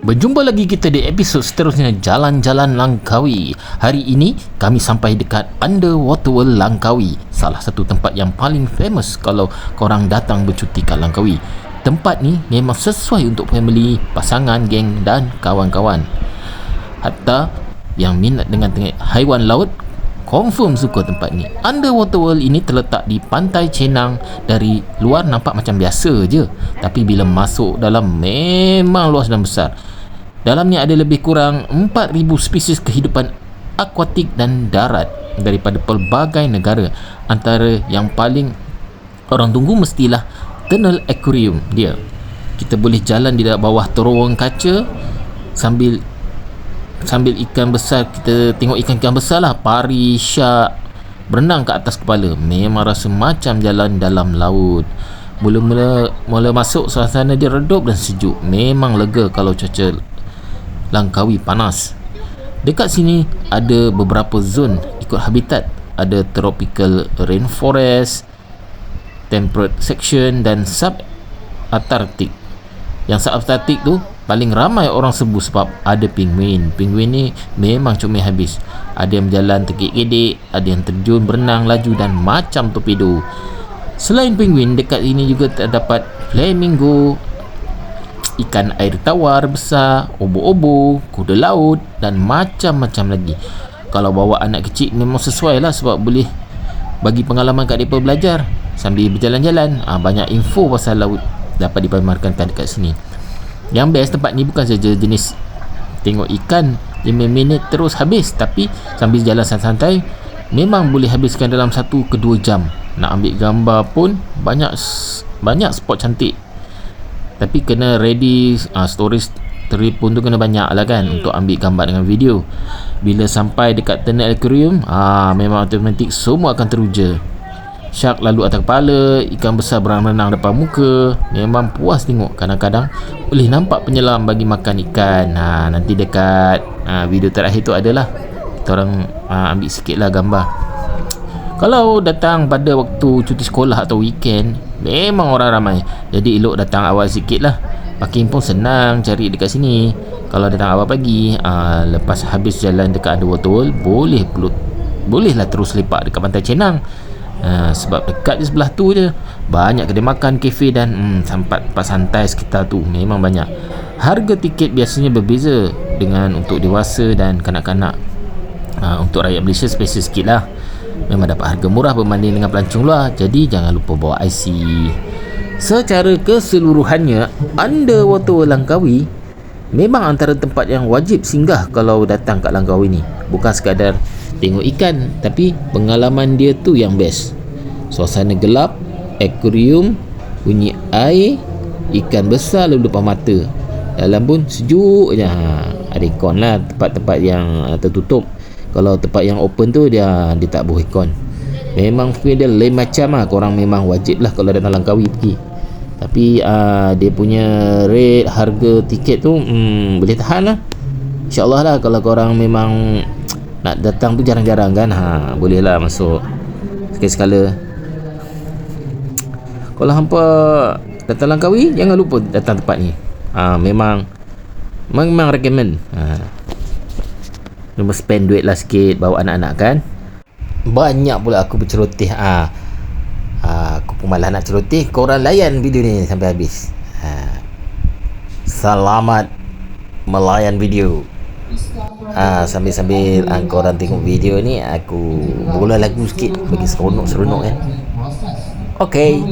Berjumpa lagi kita di episod seterusnya Jalan-Jalan Langkawi. Hari ini kami sampai dekat Underwater World Langkawi, salah satu tempat yang paling famous kalau korang datang bercuti kat Langkawi. Tempat ni memang sesuai untuk family, pasangan, geng dan kawan-kawan. Hatta yang minat dengan tengok haiwan laut confirm suka tempat ni. Underwater World ini terletak di Pantai Cenang. Dari luar nampak macam biasa je, tapi bila masuk dalam memang luas dan besar. Dalamnya ada lebih kurang 4,000 spesies kehidupan akuatik dan darat daripada pelbagai negara. Antara yang paling orang tunggu mestilah Tunnel Aquarium dia. Kita boleh jalan di bawah terowong kaca sambil ikan besar. Kita tengok ikan-ikan besar lah, pari, shark berenang ke atas kepala. Memang rasa macam jalan dalam laut. Mula masuk, suasana dia redup dan sejuk. Memang lega kalau cuaca Langkawi panas. Dekat sini ada beberapa zon ikut habitat. Ada tropical rainforest, temperate section dan subantarctic. Yang subantarctic tu paling ramai orang sebut sebab ada penguin. Penguin ni memang comel habis. Ada yang berjalan tergedek-gedek, ada yang terjun, berenang, laju dan macam torpedo. Selain penguin, dekat ini juga terdapat flamingo, ikan air tawar besar, obo-obo, kuda laut dan macam-macam lagi. Kalau bawa anak kecil memang sesuai lah, sebab boleh bagi pengalaman kat mereka belajar sambil berjalan-jalan. Banyak info pasal laut dapat dipamerkan dekat sini. Yang best tempat ni bukan saja jenis tengok ikan 5 minit terus habis, tapi sambil jalan santai memang boleh habiskan dalam 1 ke 2 jam. Nak ambil gambar pun banyak spot cantik, tapi kena ready storage telefon tu kena banyak lah kan untuk ambil gambar dengan video. Bila sampai dekat Tunnel Aquarium, memang automatik semua akan teruja. Shark lalu atas kepala, ikan besar berenang depan muka. Memang puas tengok. Kadang-kadang boleh nampak penyelam bagi makan ikan. Nanti dekat video terakhir tu adalah kita orang ambil sikit lah gambar. Kalau datang pada waktu cuti sekolah atau weekend, memang orang ramai. Jadi elok datang awal sikit lah. Parking pun senang cari dekat sini. Kalau datang awal pagi, lepas habis jalan dekat Underwater World, bolehlah terus lepak dekat Pantai Cenang. Sebab dekat di sebelah tu je banyak kedai makan, kafe dan tempat santai sekitar tu memang banyak. Harga tiket biasanya berbeza dengan untuk dewasa dan kanak-kanak. Untuk rakyat Malaysia special sikit lah. Memang dapat harga murah berbanding dengan pelancong luar. Jadi jangan lupa bawa IC. Secara keseluruhannya, Underwater World Langkawi memang antara tempat yang wajib singgah kalau datang kat Langkawi ni. Bukan sekadar tengok ikan, tapi pengalaman dia tu yang best. Suasana gelap, akuarium, bunyi air, ikan besar lalu depan mata. Dalam pun sejuk je. Ada aircon lah tempat-tempat yang tertutup. Kalau tempat yang open tu dia tak boleh aircon. Memang feel dia lain macam lah. Korang memang wajib lah kalau datang Langkawi pergi. Tapi dia punya rate, harga tiket tu boleh tahan lah, InsyaAllah lah. Kalau korang memang nak datang tu jarang-jarang kan, boleh lah masuk sekali-sekala. Kalau hampa datang Langkawi, jangan lupa datang tempat ni. Memang recommend. Cuma spend duit lah sikit, bawa anak-anak kan. Banyak pula aku berceloteh. Aku pun malah nak celoteh. Korang layan video ni sampai habis. Selamat melayan video. Sambil korang tengok video ni, aku bola lagu sikit bagi seronok kan. Okay.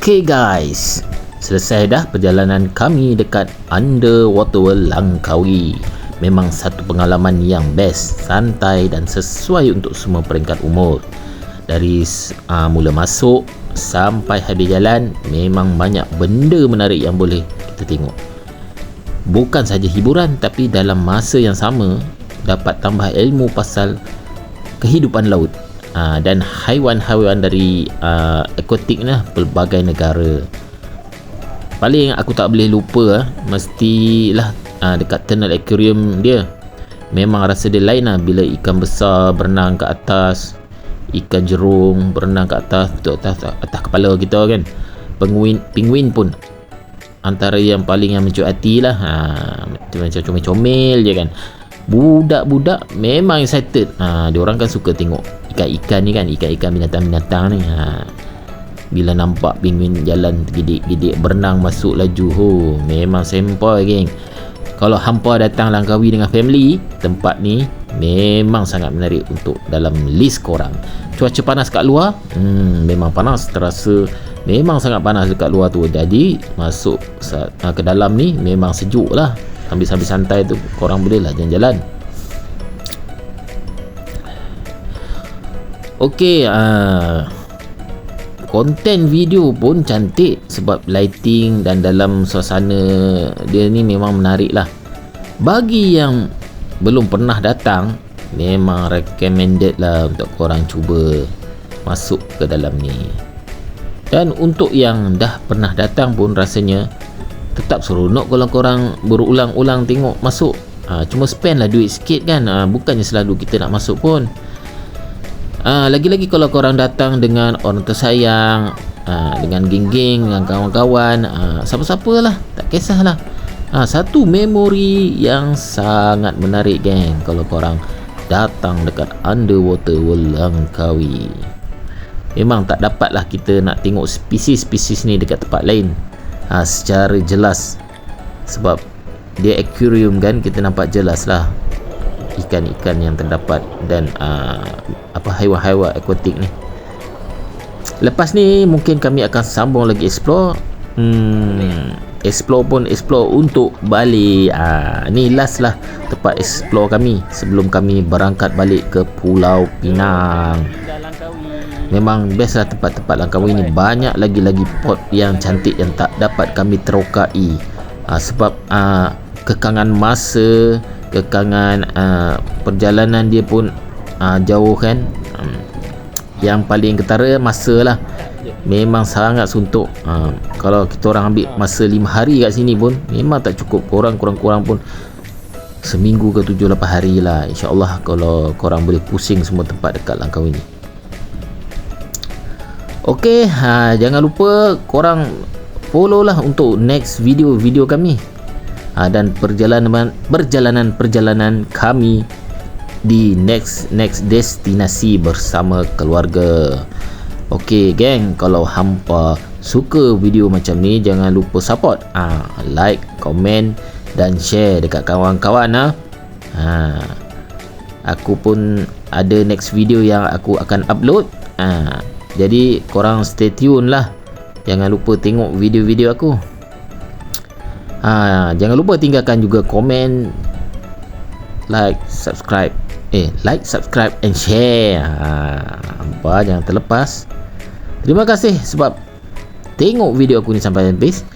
Okay guys, selesai dah perjalanan kami dekat Underwater World Langkawi. Memang satu pengalaman yang best, santai dan sesuai untuk semua peringkat umur. Dari mula masuk sampai habis jalan, memang banyak benda menarik yang boleh kita tengok. Bukan saja hiburan, tapi dalam masa yang sama dapat tambah ilmu pasal kehidupan laut dan haiwan-haiwan dari aquatic lah, pelbagai negara. Paling aku tak boleh lupa mestilah dekat tunnel aquarium dia. Memang rasa dia lain lah bila ikan besar berenang ke atas, ikan jerung berenang ke atas, atas kepala kita kan. Penguin pun antara yang paling mencuat hati lah. Macam comel-comel je kan. Budak-budak memang excited. Diorang kan suka tengok ikan-ikan ni kan, ikan-ikan binatang-binatang ni. Bila nampak penguin jalan tergidik-gidik berenang masuk laju, memang sempoi geng. Kalau hampa datang Langkawi dengan family, tempat ni memang sangat menarik untuk dalam list korang. Cuaca panas kat luar, memang panas, terasa memang sangat panas dekat luar tu. Jadi masuk ke dalam ni memang sejuk lah. Sambil santai tu korang boleh lah jalan-jalan. Okey, konten video pun cantik sebab lighting dan dalam suasana dia ni memang menarik lah. Bagi yang belum pernah datang, memang recommended lah untuk korang cuba masuk ke dalam ni. Dan untuk yang dah pernah datang pun rasanya tetap seronok kalau korang berulang-ulang tengok masuk. Cuma spend lah duit sikit kan, bukannya selalu kita nak masuk pun. Lagi-lagi kalau korang datang dengan orang tersayang, dengan geng-geng, dengan kawan-kawan, siapa-siapa lah, tak kisahlah. Satu memori yang sangat menarik geng kalau korang datang dekat Underwater World Langkawi. Memang tak dapatlah kita nak tengok spesies-spesies ni dekat tempat lain secara jelas, sebab dia aquarium kan, kita nampak jelas lah ikan-ikan yang terdapat dan haiwan-haiwan aquatic ni. Lepas ni mungkin kami akan sambung lagi explore. Explore untuk balik. Ni last lah tempat explore kami sebelum kami berangkat balik ke Pulau Pinang. Memang best lah tempat-tempat Langkawi ni. Banyak lagi pot yang cantik yang tak dapat kami terokai sebab kekangan masa, kekangan perjalanan dia pun jauh kan. Yang paling ketara masa lah, memang sangat suntuk. Kalau kita orang ambil masa 5 hari kat sini pun memang tak cukup. Kurang-kurang pun seminggu ke 7-8 hari lah, InsyaAllah, kalau korang boleh pusing semua tempat dekat Langkawi ni. Okey, jangan lupa korang follow lah untuk next video kami dan perjalanan kami di next destinasi bersama keluarga. Okey geng, kalau hampa suka video macam ni, jangan lupa support, like, komen dan share dekat kawan-kawan. Aku pun ada next video yang aku akan upload, jadi korang stay tune lah. Jangan lupa tengok video-video aku. Jangan lupa tinggalkan juga komen, like, subscribe and share. Jangan terlepas. Terima kasih sebab tengok video aku ni sampai habis.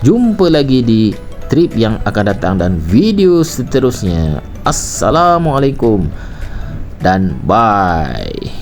Jumpa lagi di trip yang akan datang dan video seterusnya. Assalamualaikum dan bye.